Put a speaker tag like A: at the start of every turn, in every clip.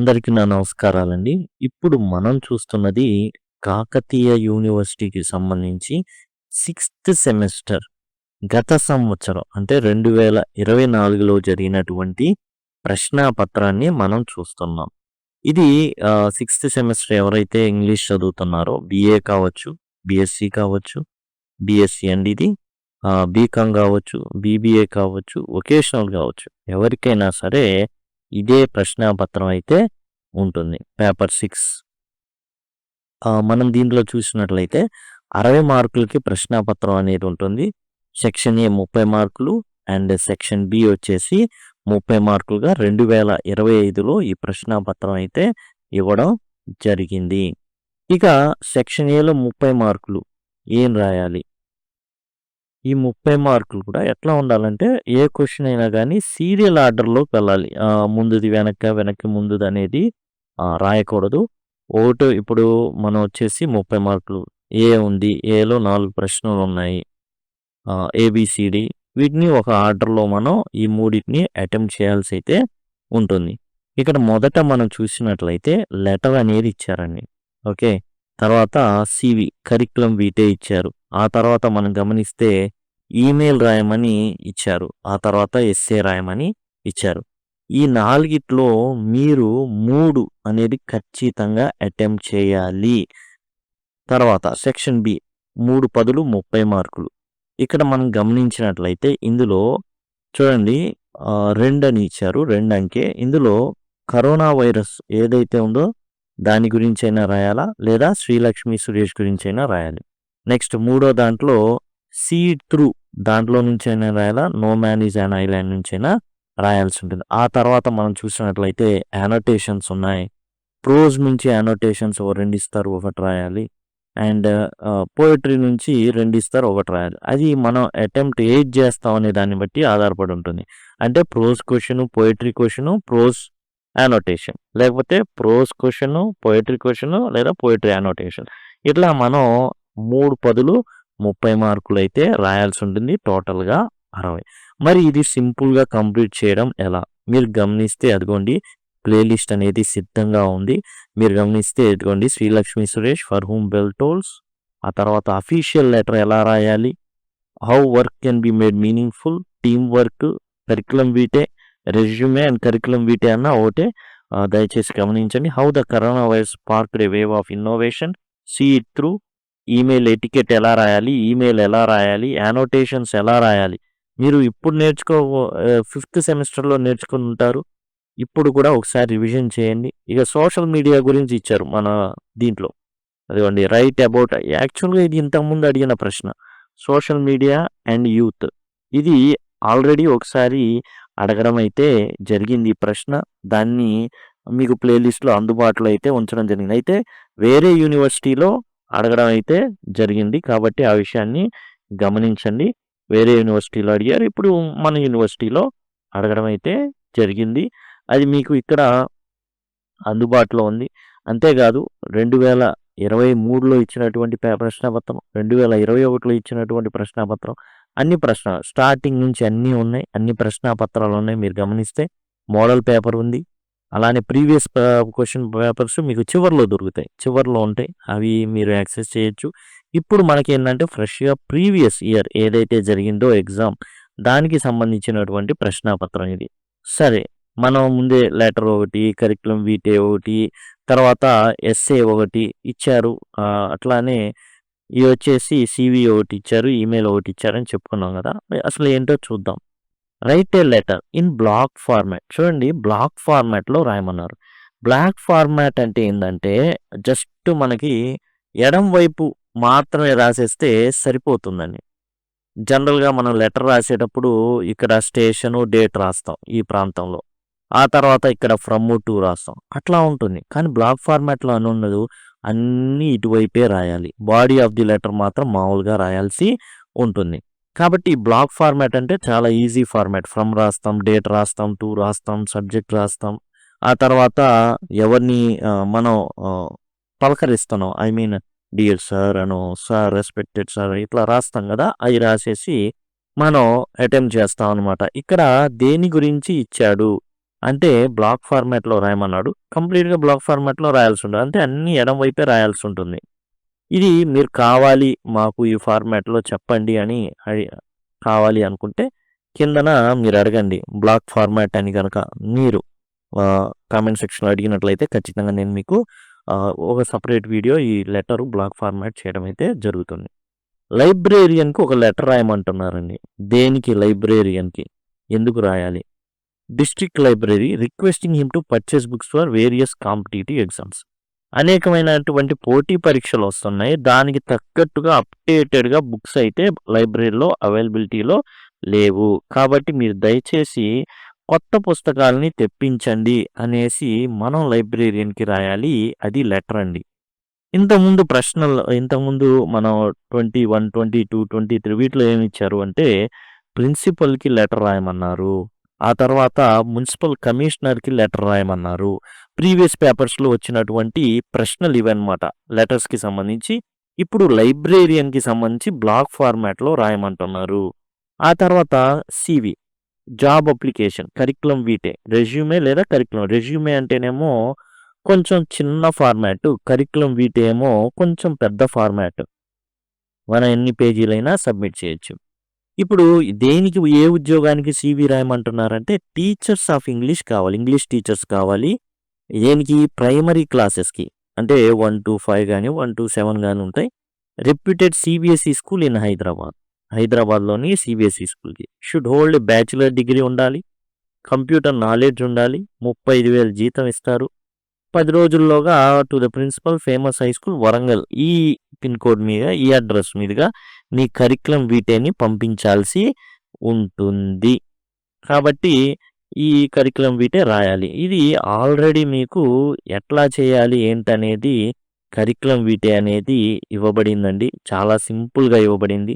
A: అందరికీ నా నమస్కారాలండి. ఇప్పుడు మనం చూస్తున్నది కాకతీయ యూనివర్సిటీకి సంబంధించి సిక్స్త్ సెమిస్టర్ గత సంవత్సరం అంటే 2024లో జరిగినటువంటి ప్రశ్నాపత్రాన్ని మనం చూస్తున్నాం. ఇది సిక్స్త్ సెమిస్టర్ ఎవరైతే ఇంగ్లీష్ చదువుతున్నారో బీఏ కావచ్చు, బీఎస్సీ కావచ్చు, బీఎస్సీ అండి ఇది. బీకామ్ కావచ్చు, బీబీఏ కావచ్చు, వొకేషనల్ కావచ్చు. ఎవరికైనా సరే ఇదే ప్రశ్నాపత్రం అయితే ఉంటుంది. పేపర్ 6 మనం దీంట్లో చూసినట్లయితే 60 మార్కులకి ప్రశ్నాపత్రం అనేది ఉంటుంది. సెక్షన్ ఏ 30 మార్కులు అండ్ సెక్షన్ బి వచ్చేసి 30 మార్కులుగా 2025లో ఈ ప్రశ్నాపత్రం అయితే ఇవ్వడం జరిగింది. ఇక సెక్షన్ ఏలో 30 మార్కులు ఏం రాయాలి? ఈ 30 మార్కులు కూడా ఎట్లా ఉండాలంటే ఏ క్వశ్చన్ అయినా కానీ సీరియల్ ఆర్డర్లోకి వెళ్ళాలి. ముందుది వెనక్కి ముందుది అనేది రాయకూడదు. ఇప్పుడు మనం వచ్చేసి 30 మార్కులు ఏ ఉంది. ఏలో 4 ప్రశ్నలు ఉన్నాయి. ఏబిసిడి వీటిని ఒక ఆర్డర్లో మనం ఈ మూడింటిని అటెంప్ట్ చేయాల్సి అయితే ఉంటుంది. ఇక్కడ మొదట మనం చూసినట్లయితే లెటర్ అనేది ఇచ్చారండి. ఓకే, తర్వాత సివి కరికులం వీటే ఇచ్చారు. ఆ తర్వాత మనం గమనిస్తే ఈమెయిల్ రాయమని ఇచ్చారు. ఆ తర్వాత ఎస్సే రాయమని ఇచ్చారు. ఈ 4ట్లో మీరు 3 అనేది ఖచ్చితంగా అటెంప్ట్ చేయాలి. తర్వాత సెక్షన్ బి 3 పదులు 30 మార్కులు. ఇక్కడ మనం గమనించినట్లయితే ఇందులో చూడండి 2 అని ఇచ్చారు, 2 అంకె. ఇందులో కరోనా వైరస్ ఏదైతే ఉందో దాని గురించి అయినా రాయాలా, లేదా శ్రీలక్ష్మి సురేష్ గురించి అయినా రాయాలి. నెక్స్ట్ మూడో దాంట్లో సీ త్రూ దాంట్లో నుంచి అయినా రాయాలా, no man is an island నుంచి అయినా రాయాల్సి ఉంటుంది. ఆ తర్వాత మనం చూసినట్లయితే యానోటేషన్స్ ఉన్నాయి. ప్రోజ్ నుంచి యానోటేషన్స్ 2 ఇస్తారు, 1 రాయాలి. అండ్ పోయిటరీ నుంచి 2 ఇస్తారు, 1 రాయాలి. అది మనం అటెంప్ట్ ఏది చేస్తాం అనే దాన్ని బట్టి ఆధారపడి ఉంటుంది. అంటే prose question, poetry question, prose annotation, లేకపోతే ప్రోజ్ క్వశ్చన్, పోయిటరీ క్వశ్చన్, లేదా పోయిటరీ యానోటేషన్. ఇట్లా మనం 3 పదులు 30 మార్కులు అయితే రాయాల్సి ఉంటుంది. టోటల్గా 60. మరి ఇది సింపుల్గా కంప్లీట్ చేయడం ఎలా? మీరు గమనిస్తే అదిగోండి ప్లేలిస్ట్ అనేది సిద్ధంగా ఉంది. మీరు గమనిస్తే ఇదిగోండి Srilakshmi Suresh for whom bell tolls. ఆ తర్వాత అఫీషియల్ లెటర్ ఎలా రాయాలి, how work can be made meaningful, team work, curriculum vitae, resume and curriculum vitae అన్న ఒకటే. దయచేసి గమనించండి. How the corona virus sparked a wave of innovation, see it through, email etiquette ఎలా రాయాలి, ఈమెయిల్ ఎలా రాయాలి, యానోటేషన్స్ ఎలా రాయాలి. మీరు ఇప్పుడు 5th సెమిస్టర్లో నేర్చుకుని ఉంటారు. ఇప్పుడు కూడా ఒకసారి రివిజన్ చేయండి. ఇక సోషల్ మీడియా గురించి ఇచ్చారు మన దీంట్లో. అదిగోండి రైట్ అబౌట్. యాక్చువల్గా ఇది ఇంతకుముందు అడిగిన ప్రశ్న. సోషల్ మీడియా అండ్ యూత్ ఇది ఆల్రెడీ ఒకసారి అడగడం అయితే జరిగింది ఈ ప్రశ్న. దాన్ని మీకు ప్లేలిస్ట్లో అందుబాటులో అయితే ఉంచడం జరిగింది. అయితే వేరే యూనివర్సిటీలో అడగడం అయితే జరిగింది కాబట్టి ఆ విషయాన్ని గమనించండి. వేరే యూనివర్సిటీలో అడిగారు, ఇప్పుడు మన యూనివర్సిటీలో అడగడం అయితే జరిగింది. అది మీకు ఇక్కడ అందుబాటులో ఉంది. అంతేకాదు 2023లో ఇచ్చినటువంటి ప్రశ్నాపత్రం, 2021లో ఇచ్చినటువంటి ప్రశ్నాపత్రం, అన్ని ప్రశ్నలు స్టార్టింగ్ నుంచి అన్నీ ఉన్నాయి. అన్ని ప్రశ్నాపత్రాలు ఉన్నాయి. మీరు గమనిస్తే మోడల్ పేపర్ ఉంది. అలానే ప్రీవియస్ క్వశ్చన్ పేపర్స్ మీకు చివర్లో దొరుకుతాయి, చివర్లో ఉంటాయి. అవి మీరు యాక్సెస్ చేయొచ్చు. ఇప్పుడు మనకి ఏంటంటే ఫ్రెష్గా ప్రీవియస్ ఇయర్ ఏదైతే జరిగిందో ఎగ్జామ్, దానికి సంబంధించినటువంటి ప్రశ్నాపత్రం ఇది. సరే, మనం ముందే లెటర్ ఒకటి, కరికులం వీటే ఒకటి, తర్వాత ఎస్ఏ ఒకటి ఇచ్చారు. అట్లానే ఇవి వచ్చేసి సివి ఒకటి ఇచ్చారు, ఈమెయిల్ ఒకటి ఇచ్చారని చెప్పుకున్నాం కదా. అసలు ఏంటో చూద్దాం. Write a letter in block format. చూడండి, బ్లాక్ ఫార్మాట్లో రాయమన్నారు. బ్లాక్ ఫార్మాట్ అంటే ఏంటంటే జస్ట్ మనకి ఎడం వైపు మాత్రమే రాసేస్తే సరిపోతుందండి. జనరల్గా మనం లెటర్ రాసేటప్పుడు ఇక్కడ స్టేషను, డేట్ రాస్తాం ఈ ప్రాంతంలో. ఆ తర్వాత ఇక్కడ ఫ్రమ్ టు రాస్తాం, అట్లా ఉంటుంది. కానీ బ్లాక్ ఫార్మాట్లో అని ఉండదు, అన్నీ ఇటువైపే రాయాలి. బాడీ ఆఫ్ ది లెటర్ మాత్రం మామూలుగా రాయాల్సి ఉంటుంది. కాబట్టి బ్లాక్ ఫార్మాట్ అంటే చాలా ఈజీ ఫార్మాట్. ఫ్రమ్ రాస్తాం, డేట్ రాస్తాం, టు రాస్తాం, సబ్జెక్ట్ రాస్తాం. ఆ తర్వాత ఎవరిని మనం పలకరిస్తున్నాం, ఐ మీన్ డియర్ సార్ అనో, సార్, రెస్పెక్టెడ్ సార్, ఇట్లా రాస్తాం కదా. అవి రాసేసి మనం అటెంప్ట్ చేస్తాం అనమాట. ఇక్కడ దేని గురించి ఇచ్చాడు, అంటే బ్లాక్ ఫార్మాట్‌లో రాయమన్నాడు. కంప్లీట్‌గా బ్లాక్ ఫార్మాట్‌లో రాయాల్సి ఉంటది. అంటే అన్నీ ఎడమ వైపే రాయాల్సి ఉంటుంది. ఇది మీరు కావాలి మాకు ఈ ఫార్మాట్‌లో చెప్పండి అని కావాలి అనుకుంటే కిందన మీరు అడగండి. బ్లాక్ ఫార్మాట్ అని గనక మీరు కామెంట్ సెక్షన్‌లో అడిగినట్లయితే ఖచ్చితంగా నేను మీకు ఒక సెపరేట్ వీడియో ఈ లెటరు బ్లాక్ ఫార్మాట్ చేయడం అయితే జరుగుతుంది. లైబ్రేరియన్‌కి ఒక లెటర్ రాయమంటున్నారండి. దేనికి లైబ్రేరియన్‌కి? ఎందుకు రాయాలి? District library requesting him to purchase books for various competitive exams. అనేకమైనటువంటి పోటీ పరీక్షలు వస్తున్నాయి. దానికి తగ్గట్టుగా అప్డేటెడ్‌గా బుక్స్ అయితే లైబ్రరీలో అవైలబిలిటీలో లేవు. కాబట్టి మీరు దయచేసి కొత్త పుస్తకాలని తెప్పించండి అనేసి మనం లైబ్రేరియన్‌కి రాయాలి. అది లెటర్ అండి. ఇంతకుముందు మనం 21, 22, 23 వీటిలో ఏమిచ్చారు అంటే ప్రిన్సిపల్‌కి లెటర్ రాయమన్నారు. ఆ తర్వాత మున్సిపల్ కమిషనర్‌కి లెటర్ రాయమన్నారు. ప్రీవియస్ పేపర్స్‌లో వచ్చినటువంటి ప్రశ్నలు ఇవన్నమాట. లెటర్స్‌కి సంబంధించి. ఇప్పుడు లైబ్రేరియన్‌కి సంబంధించి బ్లాక్ ఫార్మాట్‌లో రాయమంటున్నారు. ఆ తర్వాత CV job application, curriculum vitae, resume లేదా కరిక్యులమ్. రెజ్యూమే అంటేనేమో కొంచెం చిన్న ఫార్మాట్. కరిక్యులమ్ వీటే ఏమో కొంచెం పెద్ద ఫార్మాట్. మనం ఎన్ని పేజీలైనా సబ్మిట్ చేయొచ్చు. ఇప్పుడు దేనికి ఏ ఉద్యోగానికి సీవీ రాయమంటున్నారంటే టీచర్స్ ఆఫ్ ఇంగ్లీష్ కావాలి. ఇంగ్లీష్ టీచర్స్ కావాలి. దేనికి? ప్రైమరీ క్లాసెస్‌కి. అంటే 1-5 గాని, 1-7 గాని ఉంటాయి. Reputed CBSE school in Hyderabad. హైదరాబాద్‌లోని సీబీఎస్ఈ స్కూల్‌కి. షుడ్ హోల్డ్ బ్యాచిలర్ డిగ్రీ ఉండాలి. కంప్యూటర్ నాలెడ్జ్ ఉండాలి. 35,000 జీతం ఇస్తారు. 10 రోజుల్లోగా to the principal famous high school Warangal. ఈ పిన్ కోడ్ మీద, ఈ అడ్రస్ మీదుగా మీ కరిక్యులమ్ వీటేని పంపించాల్సి ఉంటుంది. కాబట్టి ఈ కరిక్యులమ్ వీటే రాయాలి. ఇది ఆల్రెడీ మీకు ఎట్లా చేయాలి ఏంటనేది కరిక్యులమ్ వీటే అనేది ఇవ్వబడిందండి. చాలా సింపుల్‌గా ఇవ్వబడింది.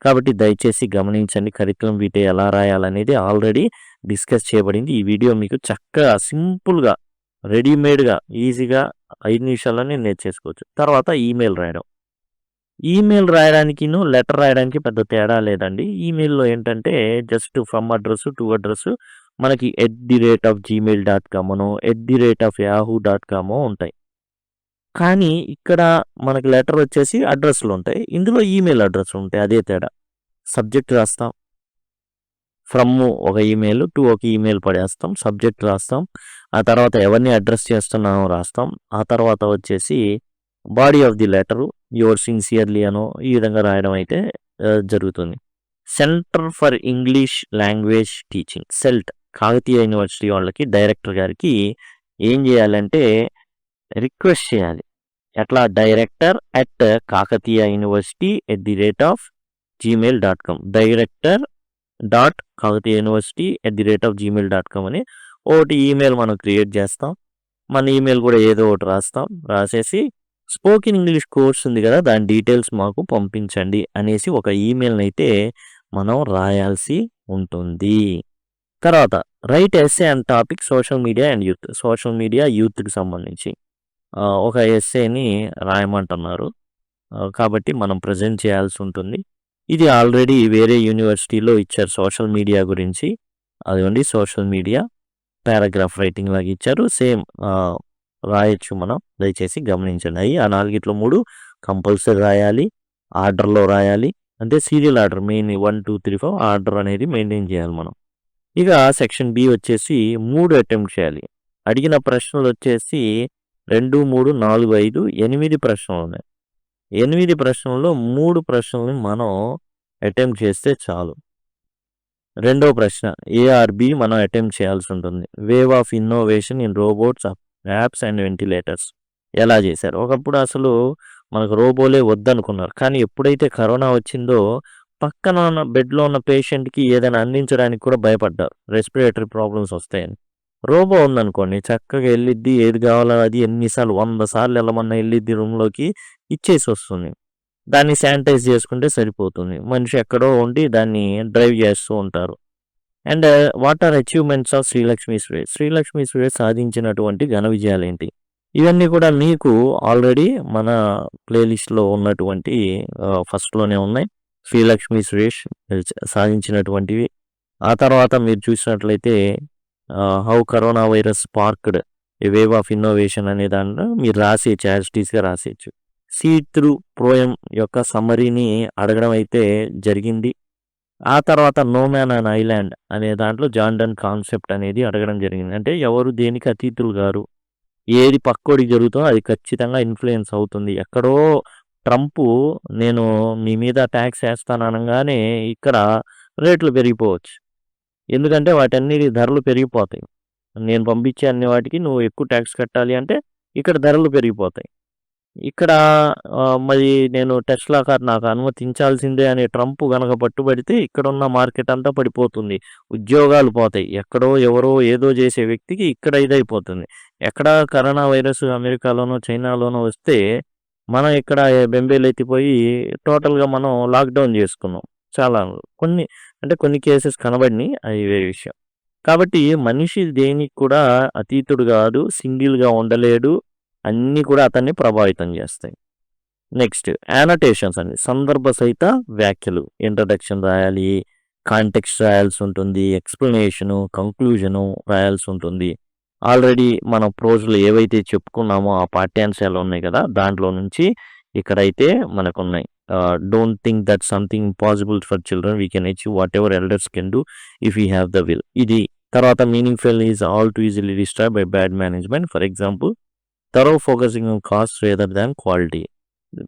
A: కాబట్టి దయచేసి గమనించండి. కరిక్యులమ్ వీటే ఎలా రాయాలనేది ఆల్రెడీ డిస్కస్ చేయబడింది. ఈ వీడియో మీకు చక్కగా సింపుల్‌గా రెడీమేడ్‌గా ఈజీగా 5 నిమిషాల్లోనే నేర్చేసుకోవచ్చు. తర్వాత ఈమెయిల్ రాయడం. ఈమెయిల్ రాయడానికిను, లెటర్ రాయడానికి పెద్ద తేడా లేదండి. ఈమెయిల్‌లో ఏంటంటే just from address, to address మనకి @gmail.com అనో, @yahoo.com ఉంటాయి. కానీ ఇక్కడ మనకి లెటర్ వచ్చేసి అడ్రెస్‌లు ఉంటాయి. ఇందులో ఈమెయిల్ అడ్రెస్ ఉంటాయి. అదే తేడా. సబ్జెక్ట్ రాస్తాం. ఫ్రమ్ ఒక ఈమెయిల్, టు ఒక ఈమెయిల్ పడేస్తాం. సబ్జెక్ట్ రాస్తాం. ఆ తర్వాత ఎవరిని అడ్రస్ చేస్తున్నామో రాస్తాం. ఆ తర్వాత వచ్చేసి body of the letter your sincerely అనో ఈ విధంగా రాయడం అయితే జరుగుతుంది. Centre for English language teaching CELT Kakatiya university వాళ్ళకి డైరెక్టర్ గారికి ఏం చేయాలంటే రిక్వెస్ట్ చేయాలి. ఎట్లా? Director at Kakatiya university @gmail.com director Kakatiya university @gmail.com అని ఒకటి ఈమెయిల్ మనం క్రియేట్ చేస్తాం. మన ఈమెయిల్ కూడా ఏదో ఒకటి రాస్తాం. రాసేసి స్పోకెన్ ఇంగ్లీష్ కోర్స్ ఉంది కదా, దాని డీటెయిల్స్ మాకు పంపించండి అనేసి ఒక ఈమెయిల్ని అయితే మనం రాయాల్సి ఉంటుంది. తర్వాత right essay and topic social media and youth. Social media యూత్కి సంబంధించి ఒక ఎస్సేని రాయమంటున్నారు. కాబట్టి మనం ప్రజెంట్ చేయాల్సి ఉంటుంది. ఇది ఆల్రెడీ వేరే యూనివర్సిటీలో ఇచ్చారు సోషల్ మీడియా గురించి. అదిగోండి సోషల్ మీడియా పారాగ్రాఫ్ రైటింగ్ లాగా ఇచ్చారు. సేమ్ రాయొచ్చు మనం. దయచేసి గమనించండి. ఆ 4 3 కంపల్సరీ రాయాలి. ఆర్డర్‌లో రాయాలి. అంటే సీరియల్ ఆర్డర్ మెయిన్ 1, 2, 3, 4 ఆర్డర్ అనేది మెయింటైన్ చేయాలి మనం. ఇక సెక్షన్ బి వచ్చేసి 3 అటెంప్ట్ చేయాలి. అడిగిన ప్రశ్నలు వచ్చేసి 2, 3, 4, 5, 8 ప్రశ్నలు ఉన్నాయి. 8 ప్రశ్నల్లో 3 ప్రశ్నల్ని మనం అటెంప్ట్ చేస్తే చాలు. రెండో ప్రశ్న ఏఆర్‌బి మనం అటెంప్ట్ చేయాల్సి ఉంటుంది. Wave of innovation in robots, apps and ventilators ఎలా చేశారు? ఒకప్పుడు అసలు మనకు రోబోలే వద్దనుకున్నారు. కానీ ఎప్పుడైతే కరోనా వచ్చిందో పక్కన ఉన్న బెడ్‌లో ఉన్న పేషెంట్‌కి ఏదైనా అందించడానికి కూడా భయపడ్డారు. రెస్పిరేటరీ ప్రాబ్లమ్స్ వస్తాయని. రోబో ఉందనుకోండి చక్కగా ఎళ్ళిద్ది. ఏది కావాలో అది ఎన్ని సార్లు 100 సార్లు ఎళ్ళమన్నా ఎళ్ళిద్ది రూమ్‌లోకి ఇచ్చేసి వస్తుంది. దాన్ని శానిటైజ్ చేసుకుంటే సరిపోతుంది. మనిషి ఎక్కడో ఉండి దాన్ని డ్రైవ్ చేస్తూ ఉంటారు. And what are achievements of Srilakshmi Suresh? Srilakshmi Suresh సాధించినటువంటి ఘన విజయాలేంటి? ఇవన్నీ కూడా మీకు ఆల్రెడీ మన ప్లేలిస్ట్‌లో ఉన్నటువంటి ఫస్ట్‌లోనే ఉన్నాయి. శ్రీలక్ష్మి సురేష్ సాధించినటువంటివి. ఆ తర్వాత మీరు చూసినట్లయితే how corona virus sparked a wave of innovation అనే దాంట్లో మీరు రాసేయచ్చు, యాజ్ ఇట్ ఈస్‌గా రాసేయచ్చు. సీ త్రూ పోయెమ్ యొక్క సమ్మరీని అడగడం అయితే జరిగింది. ఆ తర్వాత 'నో మ్యాన్ ఆన్ ఐలాండ్' అనే దాంట్లో జాన్ డన్ కాన్సెప్ట్ అనేది అడగడం జరిగింది. అంటే ఎవరు దేనికి అతీతులు గారు. ఏది పక్కోడికి జరుగుతుందో అది ఖచ్చితంగా ఇన్‌ఫ్లూయెన్స్ అవుతుంది. ఎక్కడో ట్రంపు నేను మీ మీద టాక్స్ ఏస్తాను అనంగానే ఇక్కడ రేట్లు పెరిగిపోవచ్చు. ఎందుకంటే వాటన్నిటి ధరలు పెరిగిపోతాయి. నేను పంపించే అన్ని వాటికి నువ్వు ఎక్కువ టాక్స్ కట్టాలి అంటే ఇక్కడ ధరలు పెరిగిపోతాయి. ఇక్కడ మరి నేను టెస్లా కార్ నాకు అనుమతించాల్సిందే అనే ట్రంప్ గనక పట్టుబడితే ఇక్కడున్న మార్కెట్ అంతా పడిపోతుంది. ఉద్యోగాలు పోతాయి. ఎక్కడో ఎవరో ఏదో చేసే వ్యక్తికి ఇక్కడ ఇదైపోతుంది. ఎక్కడ కరోనా వైరస్ అమెరికాలోనో, చైనాలోనో వస్తే మనం ఇక్కడ బెంబేలెత్తిపోయి టోటల్‌గా మనం లాక్‌డౌన్ చేసుకున్నాం. చాలా కొన్ని కేసెస్ కనబడినియి. అది వేరే విషయం. కాబట్టి మనిషి దేనికి కూడా అతీతుడు కాదు. సింగిల్‌గా ఉండలేడు. అన్నీ కూడా అతన్ని ప్రభావితం చేస్తాయి. నెక్స్ట్ యానోటేషన్స్ అండి. సందర్భ సహిత వ్యాఖ్యలు. ఇంట్రడక్షన్ రాయాలి, కాంటెక్స్ట్ రాయాల్సి ఉంటుంది, ఎక్స్‌ప్లనేషను, కంక్లూజను రాయాల్సి ఉంటుంది. ఆల్రెడీ మనం ప్రోజ్‌లో ఏవైతే చెప్పుకున్నామో ఆ పాఠ్యాంశాలు ఉన్నాయి కదా! దాంట్లో నుంచి ఇక్కడైతే మనకున్నాయి. Don't think that something impossible for children. We can achieve whatever elders can do if you have the will. ఇది. తర్వాత meaningful is all too easily destroyed by bad management. For example thorough focusing on cost rather than quality.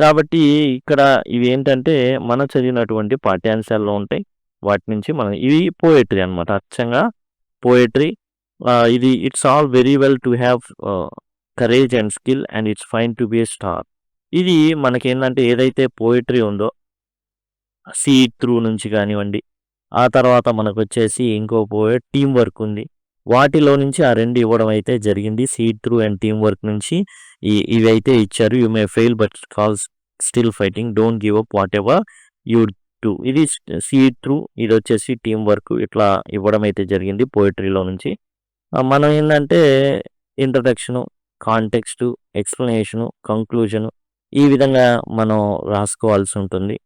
A: కాబట్టి ఇక్కడ ఇవి ఏంటంటే మనం చదివినటువంటి పాఠ్యాంశాల్లో ఉంటాయి. వాటి నుంచి మనం ఇవి పోయెట్రీ అనమాట. అచ్చంగా పోయెట్రీ. ఇది it's all very well to have courage and skill and it's fine to be a star. ఇది మనకేందంటే ఏదైతే పోయెట్రీ ఉందో సీ త్రూ నుంచి కానివ్వండి, ఆ తర్వాత మనకొచ్చేసి ఇంకో పోయెట్ టీమ్ వర్క్ ఉంది. వాటిలో నుంచి ఆ 2 ఇవ్వడం అయితే జరిగింది. Seed through and team work నుంచి ఇవైతే ఇచ్చారు. You may fail but calls still fighting. Don't give up what ever you do. ఇది సీడ్ త్రూ, ఇది వచ్చేసి టీమ్ వర్క్. ఇట్లా ఇవ్వడం అయితే జరిగింది పోయెట్రీలో నుంచి. మనం ఏంటంటే ఇంట్రడక్షను, కాంటెక్స్టు, ఎక్స్‌ప్లనేషను, కంక్లూజను ఈ విధంగా మనం రాసుకోవాల్సి ఉంటుంది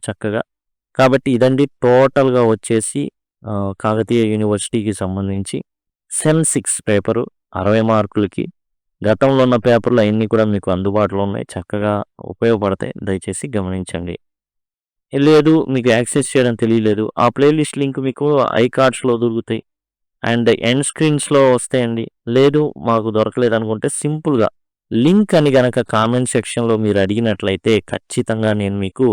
A: చక్కగా. కాబట్టి ఇదండి టోటల్‌గా వచ్చేసి కాకతీయ యూనివర్సిటీకి సంబంధించి సెమ్ 6 పేపరు 60 మార్కులకి. గతంలో ఉన్న పేపర్లు అన్నీ కూడా మీకు అందుబాటులో ఉన్నాయి. చక్కగా ఉపయోగపడతాయి. దయచేసి గమనించండి. లేదు మీకు యాక్సెస్ చేయడం తెలియలేదు, ఆ ప్లేలిస్ట్ లింక్ మీకు ఐకార్డ్స్‌లో దొరుకుతాయి అండ్ ఎండ్ స్క్రీన్స్‌లో వస్తాయండి. లేదు మాకు దొరకలేదు అనుకుంటే సింపుల్‌గా లింక్ అని గనక కామెంట్ సెక్షన్‌లో మీరు అడిగినట్లయితే ఖచ్చితంగా నేను మీకు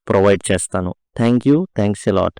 A: ప్రొవైడ్ చేస్తాను. Thank you. Thanks a lot.